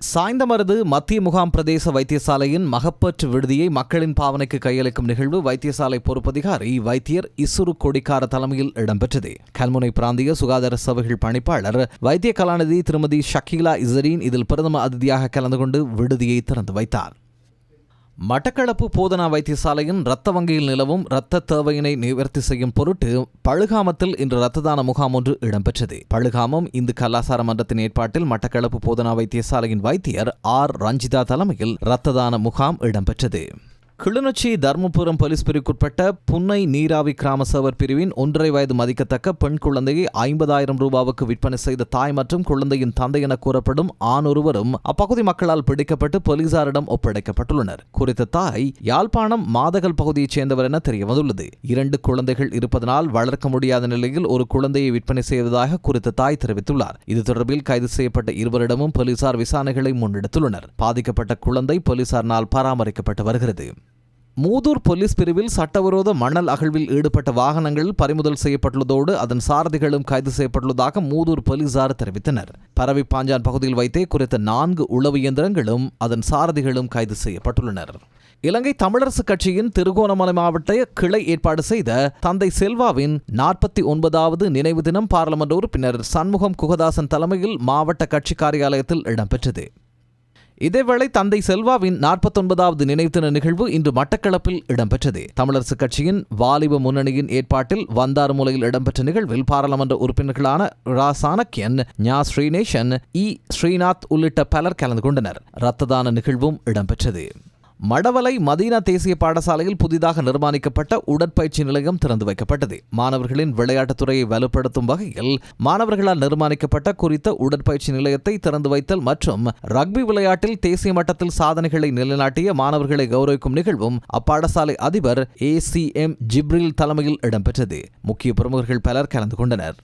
சாய்ந்தமருது மத்திய முகாம் பிரதேச வைத்தியசாலையின் மகப்பற்று விடுதியை மக்களின் பாவனைக்கு கையளிக்கும் நிகழ்வு வைத்தியசாலை பொறுப்பதிகாரி வைத்தியர் இசுரு கொடிக்கார தலைமையில் இடம்பெற்றது. கல்முனை பிராந்திய சுகாதார சேவைகள் பணிப்பாளர் வைத்திய கலாநிதி திருமதி ஷக்கீலா இசரீன் இதில் பிரதம அதிதியாக கலந்து கொண்டு விடுதியை திறந்து வைத்தார். மட்டக்களப்பு போதனா வைத்தியசாலையின் இரத்த வங்கியில் நிலவும் இரத்த தேவையினை நிவர்த்தி செய்யும் பொருட்டு பழுகாமத்தில் இன்று இரத்த தான முகாம் ஒன்று இடம்பெற்றது. பழுகாமம் இந்து கலாசார மன்றத்தின் ஏற்பாட்டில் மட்டக்களப்பு போதனா வைத்தியசாலையின் வைத்தியர் ஆர் ரஞ்சிதா தலைமையில் இரத்த தான முகாம் இடம்பெற்றது. கிளிநொச்சி தர்மபுரம் போலீஸ் பிரிவுக்குட்பட்ட புன்னை நீராவி கிராம சேவர் பிரிவின் 1.5 வயது மதிக்கத்தக்க பெண் குழந்தையை 50,000 ரூபாவுக்கு விற்பனை செய்த தாய் மற்றும் குழந்தையின் தந்தை என கூறப்படும் ஆணொருவரும் அப்பகுதி மக்களால் பிடிக்கப்பட்டு போலீசாரிடம் ஒப்படைக்கப்பட்டுள்ளனர். குறித்த தாய் யாழ்ப்பாணம் மாதகல் பகுதியைச் சேர்ந்தவர் என தெரியவந்துள்ளது. 2 குழந்தைகள் இருப்பதனால் வளர்க்க முடியாத நிலையில் ஒரு குழந்தையை விற்பனை செய்வதாக குறித்த தாய் தெரிவித்துள்ளார். இது தொடர்பில் கைது செய்யப்பட்ட இருவரிடமும் போலீசார் விசாரணைகளை முன்னெடுத்துள்ளனர். பாதிக்கப்பட்ட குழந்தை போலீசாரினால் பராமரிக்கப்பட்டு வருகிறது. மூதூர் போலீஸ் பிரிவில் சட்டவிரோத மணல் அகழ்வில் ஈடுபட்ட வாகனங்கள் பறிமுதல் செய்யப்பட்டுள்ளதோடு அதன் சாரதிகளும் கைது செய்யப்பட்டுள்ளதாக மூதூர் போலீசார் தெரிவித்தனர். பரவிப்பாஞ்சான் பகுதியில் வைத்தே குறித்த 4 உளவு இயந்திரங்களும் அதன் சாரதிகளும் கைது செய்யப்பட்டுள்ளனர். இலங்கை தமிழரசு கட்சியின் திருகோணமலை மாவட்ட கிளை ஏற்பாடு செய்த தந்தை செல்வாவின் 49வது நினைவு தினம் பாராளுமன்ற உறுப்பினர் சண்முகம் குகதாசன் தலைமையில் மாவட்ட கட்சி காரியாலயத்தில் இடம்பெற்றது. இதேவேளை தந்தை செல்வாவின் 49வது நினைவு தின நிகழ்வு இன்று மட்டக்களப்பில் இடம்பெற்றது. தமிழரசு கட்சியின் வாலிப முன்னணியின் ஏற்பாட்டில் வந்தாறுமூலையில் இடம்பெற்ற நிகழ்வில் பாராளுமன்ற உறுப்பினர்களான ரா சாணக்கியன், ஞா ஸ்ரீநேசன், இ ஸ்ரீநாத் உள்ளிட்ட பலர் கலந்து கொண்டனர். இரத்த தான நிகழ்வும் இடம்பெற்றது. மடவலை மதீனா தேசிய பாடசாலையில் புதிதாக நிர்மாணிக்கப்பட்ட உடற்பயிற்சி நிலையம் திறந்து வைக்கப்பட்டது. மாணவர்களின் விளையாட்டுத் துறையை வலுப்படுத்தும் வகையில் மாணவர்களால் நிர்மாணிக்கப்பட்ட குறித்த உடற்பயிற்சி நிலையத்தை திறந்து வைத்தல் மற்றும் ரக்பி விளையாட்டில் தேசிய மட்டத்தில் சாதனைகளை நிலைநாட்டிய மாணவர்களை கௌரவிக்கும் நிகழ்வும் அப்பாடசாலை அதிபர் ACM ஜிப்ரில் தலைமையில் இடம்பெற்றது. முக்கிய பிரமுகர்கள் பலர் கலந்து கொண்டனர்.